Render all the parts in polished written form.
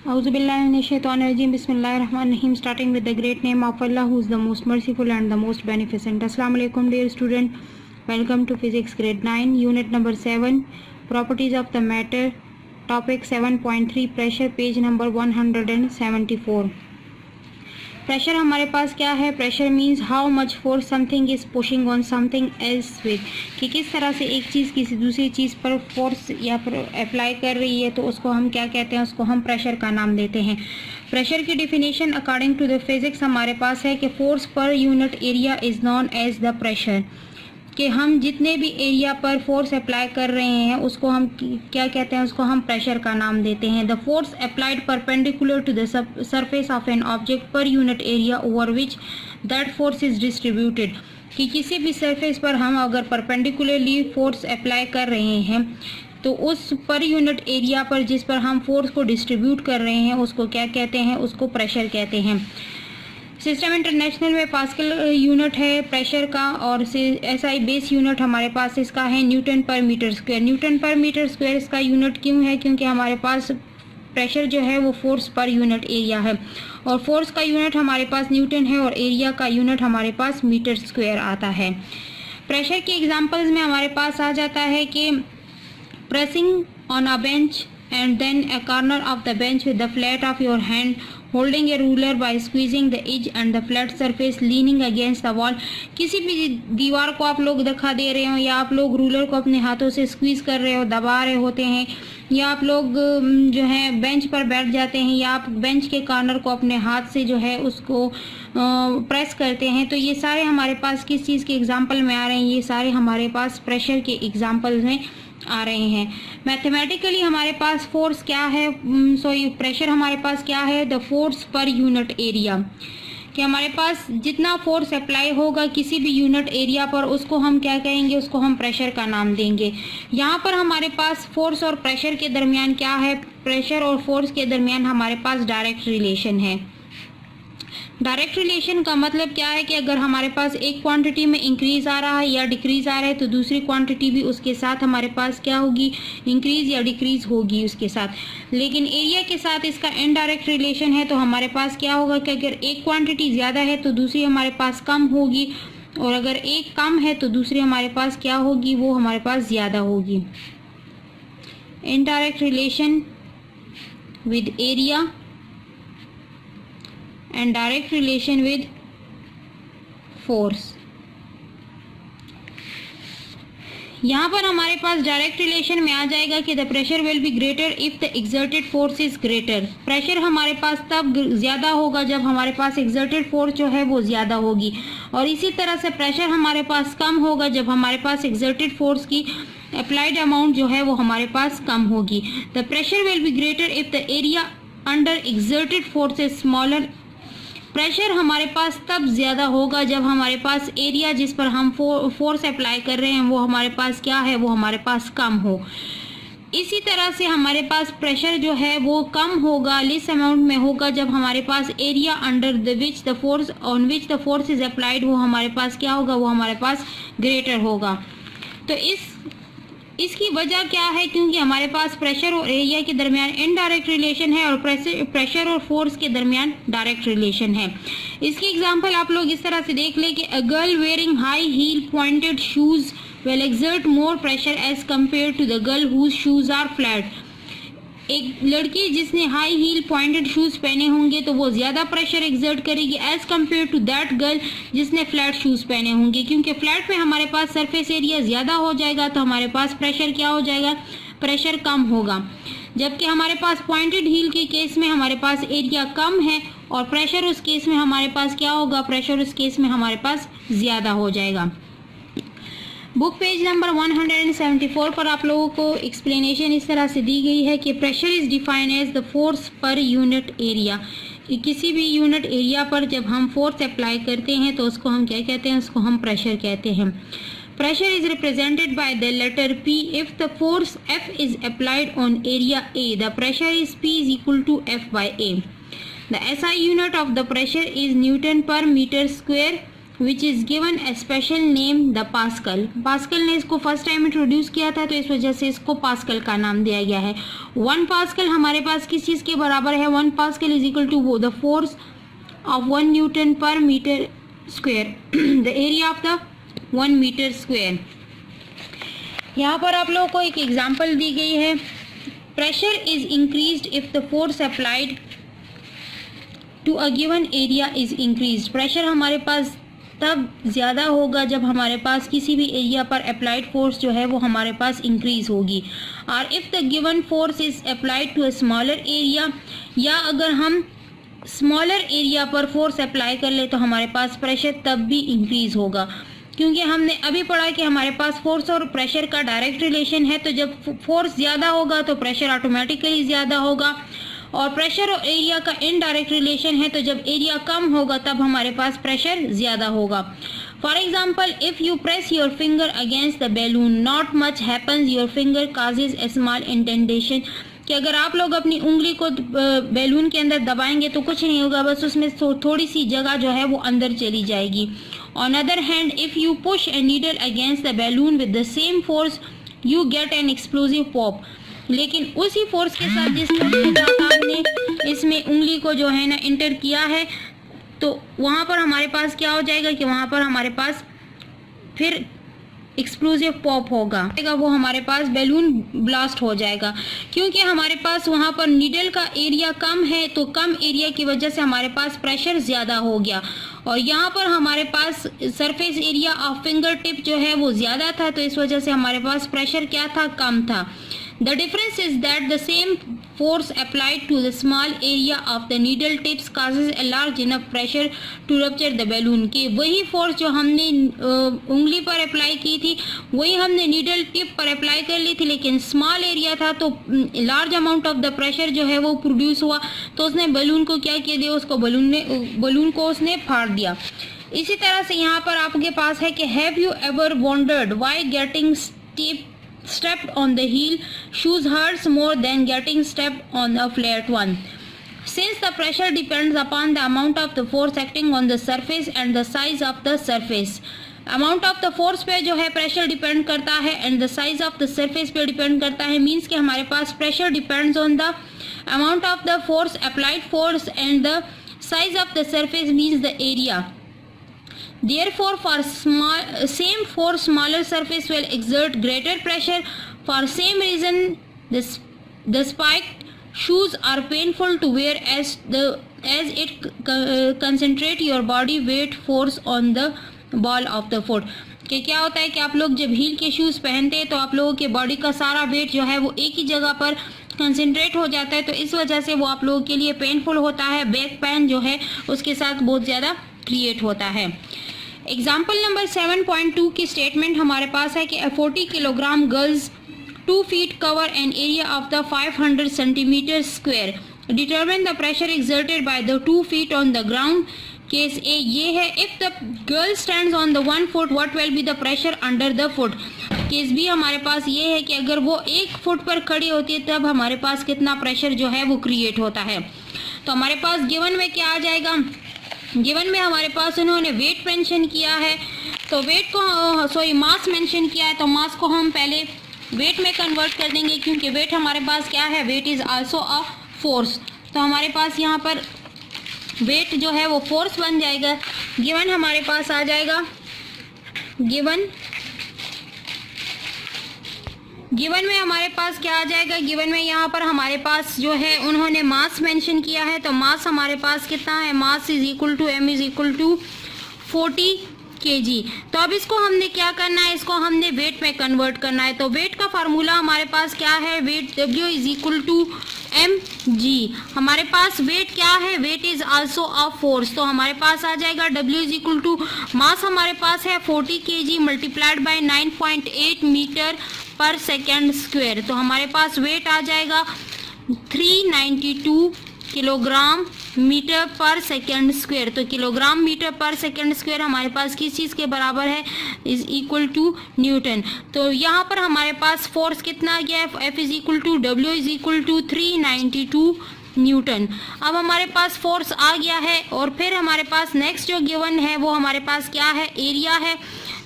Auzubillahiminash-shaytanir-rajim. Bismillahir-rahmanir-rahim. Starting with the great name of Allah, who is the most merciful and the most beneficent. Assalamu alaikum, dear student. Welcome to Physics Grade 9, Unit number 7, Properties of the Matter, Topic 7.3, Pressure, page number 174. Pressure हमारे पास क्या है? Pressure means how much force something is pushing on something else with, कि किस तरह से एक चीज़ किसी दूसरी चीज़ पर फोर्स या अप्लाई कर रही है, तो उसको हम क्या कहते हैं? उसको हम प्रेशर का नाम देते हैं। प्रेशर की definition according to the physics हमारे पास है कि force per unit area is known as the pressure, कि हम जितने भी एरिया पर फोर्स अप्लाई कर रहे हैं उसको हम क्या कहते हैं? उसको हम प्रेशर का नाम देते हैं। The force applied perpendicular to the surface of an object per unit area over which that force is distributed, कि किसी भी सरफेस पर हम अगर परपेंडिकुलरली फोर्स अप्लाई कर रहे हैं तो उस पर यूनिट एरिया पर जिस पर हम फोर्स को डिस्ट्रीब्यूट कर रहे हैं उसको क्या कहते हैं? उसको प्रेशर कहते हैं। सिस्टम इंटरनेशनल में पास्कल यूनिट है प्रेशर का, और SI बेस यूनिट हमारे पास इसका है Newton per metre square. Newton per metre square इसका यूनिट क्यों है? क्योंकि हमारे पास प्रेशर जो है वो फोर्स पर यूनिट एरिया है, और फोर्स का यूनिट हमारे पास न्यूटन है और एरिया का यूनिट हमारे पास मीटर स्क्वायर आता है। प्रेशर के एग्जाम्पल्स में हमारे पास आ जाता है कि pressing on a bench and then a corner of the bench with the flat of your hand holding a ruler by squeezing the edge and the flat surface leaning against the wall। किसी भी दीवार को आप लोग धक्का दे रहे हो, या आप लोग रूलर को अपने हाथों से स्क्वीज कर रहे हो, दबा रहे होते हैं, या आप लोग जो है बेंच पर बैठ जाते हैं, या आप बेंच के कॉर्नर को अपने हाथ से जो है उसको प्रेस करते हैं, तो ये सारे हमारे पास किस चीज़ के एग्जाम्पल में आ रहे हैं? ये सारे हमारे पास प्रेशर के एग्जाम्पल्स में आ रहे हैं। मैथमेटिकली हमारे पास फोर्स क्या है? प्रेशर हमारे पास क्या है? The force per unit area, कि हमारे पास जितना फोर्स अप्लाई होगा किसी भी यूनिट एरिया पर उसको हम क्या कहेंगे? उसको हम प्रेशर का नाम देंगे। यहाँ पर हमारे पास फोर्स और प्रेशर के दरमियान क्या है? प्रेशर और फोर्स के दरमियान हमारे पास डायरेक्ट रिलेशन है। डायरेक्ट रिलेशन का मतलब क्या है? कि अगर हमारे पास एक क्वांटिटी में इंक्रीज आ रहा है या डिक्रीज आ रहा है तो दूसरी क्वांटिटी भी उसके साथ हमारे पास क्या होगी? इंक्रीज या डिक्रीज होगी उसके साथ। लेकिन एरिया के साथ इसका इनडायरेक्ट रिलेशन है, तो हमारे पास क्या होगा कि अगर एक क्वांटिटी ज़्यादा है तो दूसरी हमारे पास कम होगी, और अगर एक कम है तो दूसरी हमारे पास क्या होगी? वो हमारे पास ज़्यादा होगी। Indirect relation with area and direct relation with force। यहाँ पर हमारे पास डायरेक्ट रिलेशन में आ जाएगा कि the pressure will be greater if the exerted force is greater. Pressure हमारे पास तब ज़्यादा होगा जब हमारे पास एक्सर्टेड फोर्स जो है वो ज़्यादा होगी, और इसी तरह से प्रेशर हमारे पास कम होगा जब हमारे पास एक्सर्टेड फोर्स की अप्लाइड अमाउंट जो है वो हमारे पास कम होगी। The pressure will be greater if the area under exerted force is smaller. Pressure हमारे पास तब ज़्यादा होगा जब हमारे पास एरिया जिस पर हम फोर्स अप्लाई कर रहे हैं वो हमारे पास क्या है? वो हमारे पास कम हो। इसी तरह से हमारे पास प्रेशर जो है वो कम होगा, लेस अमाउंट में होगा, जब हमारे पास area under the which the force on which the force is applied वो हमारे पास क्या होगा? वो हमारे पास ग्रेटर होगा। तो इसकी वजह क्या है? क्योंकि हमारे पास प्रेशर और एरिया के दरमियान इनडायरेक्ट रिलेशन है और प्रेशर और फोर्स के दरमियान डायरेक्ट रिलेशन है। इसकी एग्जांपल आप लोग इस तरह से देख लें कि a girl wearing high heel pointed shoes will exert more pressure as compared to the girl whose shoes are flat. एक लड़की जिसने हाई हील पॉइंटेड शूज पहने होंगे तो वो ज़्यादा प्रेशर एक्सर्ट करेगी as compared to that girl जिसने फ्लैट शूज़ पहने होंगे, क्योंकि फ्लैट में हमारे पास सरफेस एरिया ज़्यादा हो जाएगा तो हमारे पास प्रेशर क्या हो जाएगा? प्रेशर कम होगा। जबकि हमारे पास पॉइंटेड हील के केस में हमारे पास एरिया कम है और प्रेशर उस केस में हमारे पास क्या होगा? प्रेशर उस केस में हमारे पास ज़्यादा हो जाएगा। बुक पेज नंबर 174 पर आप लोगों को एक्सप्लेनेशन इस तरह से दी गई है कि pressure is defined as the force per unit area, कि किसी भी यूनिट एरिया पर जब हम फोर्स अप्लाई करते हैं तो उसको हम क्या कहते हैं? उसको हम प्रेशर कहते हैं। Pressure is represented by the letter P। If the force F is applied on area A, the pressure is P is equal to F by A। The SI unit of the pressure is newton per metre square. Which is given a special name the pascal. Pascal ने इसको first time introduce किया था, तो इस वजह से इसको pascal का नाम दिया गया है। 1 पास्कल हमारे पास किस चीज़ के बराबर है? 1 pascal is equal to the force of 1 newton per metre square, the area of the 1 metre square. यहाँ पर आप लोगों को एक एग्जाम्पल दी गई है। Pressure is increased if the force applied to a given area is increased. Pressure हमारे पास तब ज़्यादा होगा जब हमारे पास किसी भी एरिया पर अप्लाइड फोर्स जो है वो हमारे पास इंक्रीज होगी। और if the given force is applied to a smaller area, या अगर हम स्मॉलर एरिया पर फोर्स अप्लाई कर ले तो हमारे पास प्रेशर तब भी इंक्रीज होगा। क्योंकि हमने अभी पढ़ा कि हमारे पास फोर्स और प्रेशर का डायरेक्ट रिलेशन है, तो जब फोर्स ज़्यादा होगा तो प्रेशर ऑटोमेटिकली ज़्यादा होगा, और प्रेशर और एरिया का इनडायरेक्ट रिलेशन है, तो जब एरिया कम होगा तब हमारे पास प्रेशर ज़्यादा होगा। For example, if you press your finger against the balloon, not much happens, your finger causes A small indentation. कि अगर आप लोग अपनी उंगली को बैलून के अंदर दबाएंगे तो कुछ नहीं होगा, बस उसमें थोड़ी सी जगह जो है वो अंदर चली जाएगी। On other hand, if you push a needle against the balloon with the same force, you get an explosive pop. लेकिन उसी फोर्स के साथ जिस फोर्स के साथ आपने इसमें उंगली को जो है ना इंटर किया है, तो वहाँ पर हमारे पास क्या हो जाएगा कि वहाँ पर हमारे पास फिर एक्सप्लोजिव पॉप होगा, वो हमारे पास बैलून ब्लास्ट हो जाएगा। क्योंकि हमारे पास वहाँ पर नीडल का एरिया कम है, तो कम एरिया की वजह से हमारे पास प्रेशर ज़्यादा हो गया, और यहाँ पर हमारे पास surface area of fingertip जो है वो ज़्यादा था, तो इस वजह से हमारे पास प्रेशर क्या था? कम था। The difference is that the same force applied to the small area of the needle tips causes a large enough pressure to rupture the balloon। कि वही फोर्स जो हमने उंगली पर अप्लाई की थी वही हमने नीडल टिप पर अप्लाई कर ली थी, लेकिन स्मॉल एरिया था तो large amount of the pressure जो है वो प्रोड्यूस हुआ, तो उसने बलून को क्या किया दिया, उसको बलून को उसने फाड़ दिया। इसी तरह से यहाँ पर आपके पास है कि have you ever wondered why getting stepped on the heel shoes hurts more than getting stepped on a flat one? Since the pressure depends upon the amount of the force acting on the surface and the size of the surface, amount of the force पे जो है pressure depend करता है and the size of the surface पे depend करता है। means कि हमारे पास pressure depends on the amount of the force, applied force, and the size of the surface means the area. Therefore, for smaller surface will exert greater pressure. For same reason, the spiked shoes are painful to wear as it concentrate your body weight force on the ball of the foot। कि क्या होता है कि आप लोग जब heal के shoes पहनते हैं तो आप लोगों के बॉडी का सारा वेट जो है वो एक ही जगह पर कंसंट्रेट हो जाता है, तो इस वजह से वो आप लोगों के लिए पेनफुल होता है। बैक पेन जो है उसके साथ बहुत ज़्यादा क्रिएट होता है। एग्जाम्पल नंबर 7.2 की स्टेटमेंट हमारे पास है कि 40 kilogram girls 2 feet cover an area of the 500 centimeter square. Determine the pressure exerted by the 2 feet on the ground. Case A ये है, if the girl stands on the 1 foot, what will be the pressure under the foot? Case B हमारे पास ये है कि अगर वो 1 foot पर खड़ी होती है तब हमारे पास कितना प्रेशर जो है वो क्रिएट होता है। तो हमारे पास गिवन में क्या आ जाएगा? गिवन में हमारे पास उन्होंने वेट मेंशन किया है, तो वेट को मास मेंशन किया है, तो मास को हम पहले वेट में कन्वर्ट कर देंगे, क्योंकि वेट हमारे पास क्या है? Weight is also a force. तो हमारे पास यहाँ पर वेट जो है वो फोर्स बन जाएगा। गिवन हमारे पास आ जाएगा, गिवन में हमारे पास क्या आ जाएगा? गिवन में यहाँ पर हमारे पास जो है उन्होंने मास मेंशन किया है, तो मास हमारे पास कितना है? Mass is equal to m is equal to 40 kg। तो अब इसको हमने क्या करना है? इसको हमने वेट में कन्वर्ट करना है। तो वेट का फार्मूला हमारे पास क्या है? Weight W is equal to mg। हमारे पास वेट क्या है? Weight is also a force. तो हमारे पास आ जाएगा W is equal to mass हमारे पास है 40 kg multiplied by 9.8 metre per second square. तो हमारे पास वेट आ जाएगा 392 kilogram metre per second square. तो kilogram metre per second square हमारे पास किस चीज़ के बराबर है? Is equal to Newton. तो यहाँ पर हमारे पास फोर्स कितना आ गया है? F is equal to W is equal to 392 newton. अब हमारे पास फोर्स आ गया है और फिर हमारे पास नेक्स्ट जो गिवन है वो हमारे पास क्या है, एरिया है।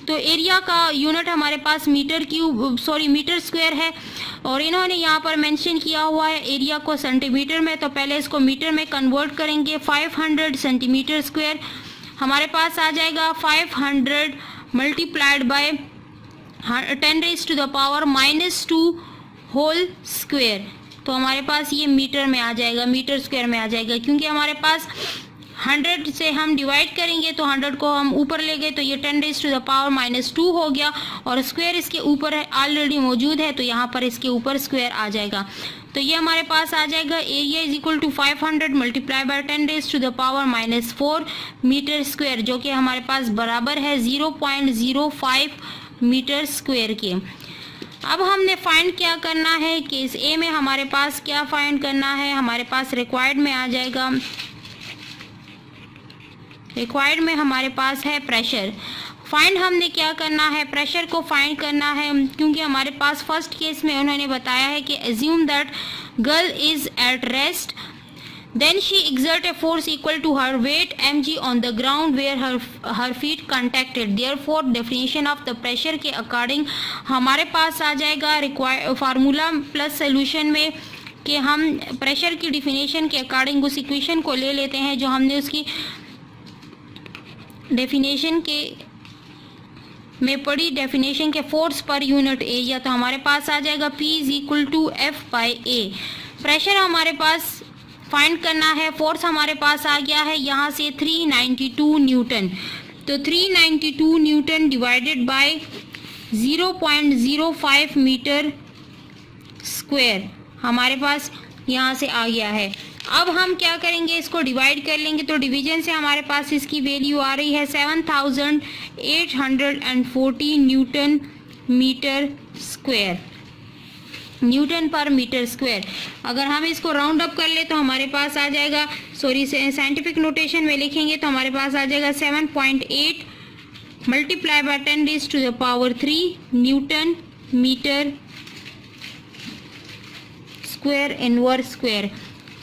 तो एरिया का यूनिट हमारे पास मीटर स्क्वायर है और इन्होंने यहाँ पर मेंशन किया हुआ है एरिया को सेंटीमीटर में। तो पहले इसको मीटर में कन्वर्ट करेंगे। 500 सेंटीमीटर स्क्वायर हमारे पास आ जाएगा 500 मल्टीप्लाइड बाय 10⁻⁻² होल स्क्वायर। तो हमारे पास ये मीटर में आ जाएगा, मीटर स्क्वायर में आ जाएगा, क्योंकि हमारे पास 100 से हम डिवाइड करेंगे तो 100 को हम ऊपर ले गए तो ये 10⁻⁻² हो गया और स्क्वायर इसके ऊपर ऑलरेडी मौजूद है तो यहाँ पर इसके ऊपर स्क्वायर आ जाएगा। तो ये हमारे पास आ जाएगा area is equal to 500 multiply by 10⁻⁻⁴ metre square, जो कि हमारे पास बराबर है 0.05 मीटर स्क्वायर के। अब हमने फाइंड क्या करना है, केस ए में हमारे पास क्या फाइंड करना है, हमारे पास रिक्वायर्ड में आ जाएगा, रिक्वायर्ड में हमारे पास है प्रेशर। फाइंड हमने क्या करना है, प्रेशर को फाइंड करना है, क्योंकि हमारे पास फर्स्ट केस में उन्होंने बताया है कि assume that girl is at rest, then she exert a force equal to her weight mg on the ground where her feet contacted, therefore definition of the pressure के अकॉर्डिंग हमारे पास आ जाएगा फार्मूला प्लस सोल्यूशन में कि हम pressure की definition के अकॉर्डिंग उस इक्वेशन को ले लेते हैं जो हमने उसकी डेफिनेशन के में पढ़ी, डेफिनेशन के फोर्स पर यूनिट एरिया। तो हमारे पास आ जाएगा P is equal to F by A. Pressure हमारे पास फाइंड करना है, फोर्स हमारे पास आ गया है यहाँ से 392 न्यूटन। तो 392 newton divided by 0.05 metre square हमारे पास यहाँ से आ गया है। अब हम क्या करेंगे, इसको डिवाइड कर लेंगे। तो डिवीजन से हमारे पास इसकी वैल्यू आ रही है 7840 Newton metre square, Newton per metre square. अगर हम इसको राउंड अप कर ले तो हमारे पास आ जाएगा, साइंटिफिक नोटेशन में लिखेंगे तो हमारे पास आ जाएगा 7.8 multiply by 10⁻³ newton metre square inverse square.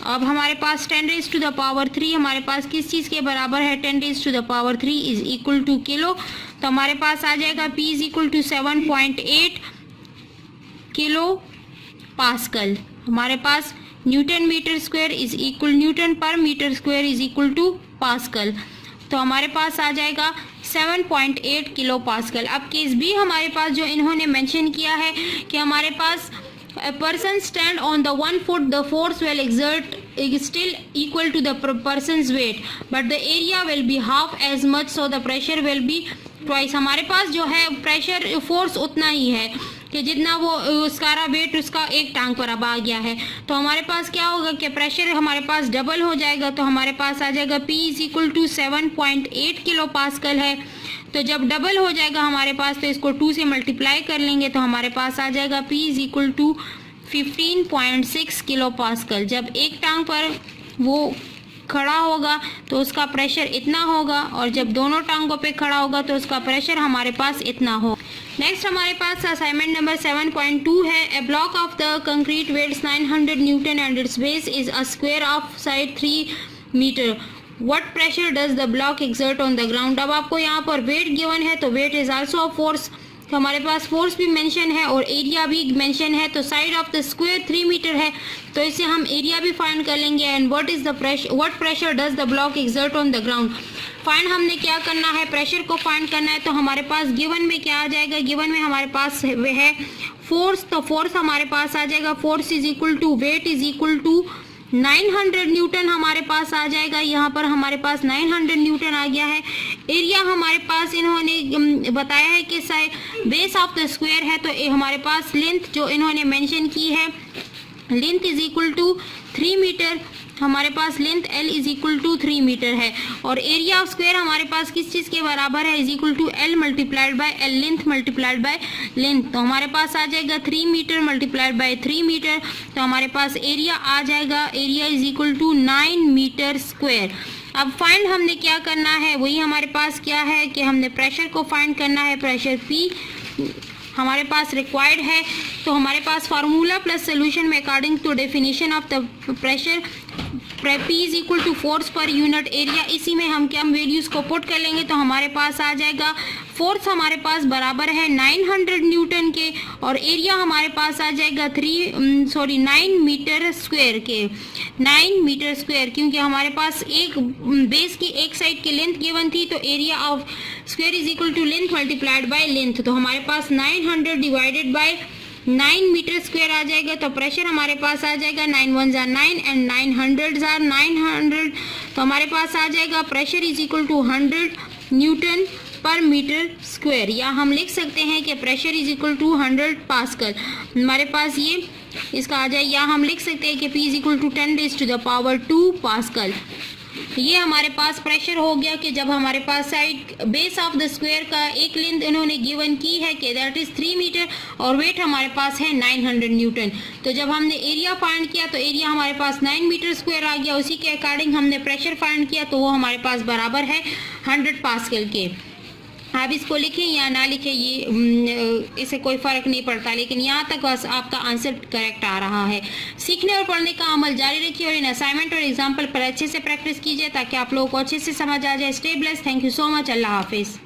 अब हमारे पास 10⁻³ हमारे पास किस चीज़ के बराबर है, 10⁻³ इज इक्वल टू किलो। तो हमारे पास आ जाएगा P is equal to 7.8 kilo pascal. हमारे पास newton metre square is equal, newton per metre square is equal to pascal. तो हमारे पास आ जाएगा 7.8 किलो पास्कल। अब केस बी हमारे पास जो इन्होंने मेंशन किया है कि हमारे पास a person stand on the 1 foot, the force will exert is still equal to the person's weight, but the area will be half as much, so the pressure will be twice। हमारे पास जो है pressure force उतना ही है कि जितना वो उसका वेट उसका एक टांग पर अब आ गया है। तो हमारे पास क्या होगा कि प्रेशर हमारे पास डबल हो जाएगा। तो हमारे पास आ जाएगा P is equal to 7.8 kilo pascal है। तो जब डबल हो जाएगा हमारे पास तो इसको 2 से मल्टीप्लाई कर लेंगे तो हमारे पास आ जाएगा P is equal to 15.6 kilo pascal. जब एक टांग पर वो खड़ा होगा तो उसका प्रेशर इतना होगा और जब दोनों टांगों पे खड़ा होगा तो उसका प्रेशर हमारे पास इतना हो। नेक्स्ट हमारे पास असाइनमेंट नंबर 7.2 है। A block of the concrete weighs 900 newton and its base is a square of side 3 metre. What pressure does the block exert on the ground. अब आपको यहाँ पर वेट गिवन है तो weight is also a force. तो हमारे पास force भी mention है और एरिया भी मेंशन है। तो side of the square 3 metre है तो इससे हम एरिया भी फाइंड कर लेंगे। And what pressure does the block exert on the ground. Find हमने क्या करना है, प्रेशर को फाइंड करना है। तो हमारे पास गिवन में क्या आ जाएगा, गिवन में हमारे पास है फोर्स। तो फोर्स हमारे पास आ जाएगा, force is equal to weight is equal to 900 newton हमारे पास आ जाएगा। यहाँ पर हमारे पास 900 न्यूटन आ गया है। एरिया हमारे पास इन्होंने बताया है कि बेस ऑफ द स्क्वायर है तो हमारे पास लेंथ जो इन्होंने मेंशन की है, length is equal to 3 metre. हमारे पास length L is equal to 3 metre है और एरिया ऑफ स्क्वायर हमारे पास किस चीज़ के बराबर है, is equal to L multiplied by L, length multiplied by length. तो हमारे पास आ जाएगा 3 मीटर मल्टीप्लाइड बाय 3 मीटर। तो हमारे पास एरिया आ जाएगा, area is equal to 9 metre square. अब फाइंड हमने क्या करना है, वही हमारे पास क्या है कि हमने प्रेशर को फाइंड करना है। प्रेशर P हमारे पास रिक्वायर्ड है, तो हमारे पास फार्मूला प्लस सोल्यूशन में according to definition of the pressure P is equal to force per unit area, इसी में हम क्या वैल्यूज़ को पुट कर लेंगे तो हमारे पास आ जाएगा फोर्स हमारे पास बराबर है 900 न्यूटन के और एरिया हमारे पास आ जाएगा 9 मीटर स्क्वायर के, 9 मीटर स्क्वायर, क्योंकि हमारे पास एक बेस की एक साइड की लेंथ गिवन थी, तो area of square is equal to length multiplied by length, तो हमारे पास 900 डिवाइडेड बाय 9 मीटर स्क्वायर आ जाएगा, तो प्रेशर हमारे पास आ जाएगा 9 1 जार 9 एंड 900 जार 900, तो हमारे पास आ जाएगा pressure is equal to 100 newton per metre square, या हम लिख सकते हैं कि pressure is equal to 100 pascal. हमारे पास ये इसका आ जाए, या हम लिख सकते हैं कि P is equal to 10 raise to the power 2 pascal. ये हमारे पास प्रेशर हो गया कि जब हमारे पास side base of the square का एक लेंथ इन्होंने गिवन की है कि दैट इज 3 मीटर और वेट हमारे पास है 900 न्यूटन, तो जब हमने एरिया फाइंड किया तो एरिया हमारे पास 9 मीटर स्क्वायर आ गया, उसी के अकॉर्डिंग हमने प्रेशर फाइंड किया तो वो हमारे पास बराबर है 100 पास्कल के। आप इसको लिखें या ना लिखें ये इससे कोई फ़र्क नहीं पड़ता, लेकिन यहाँ तक बस आपका आंसर करेक्ट आ रहा है। सीखने और पढ़ने का अमल जारी रखिए और इन असाइनमेंट और एग्जाम्पल पर अच्छे से प्रैक्टिस कीजिए ताकि आप लोगों को अच्छे से समझ आ जाए। Stay blessed, thank you so much, अल्लाह हाफिज़।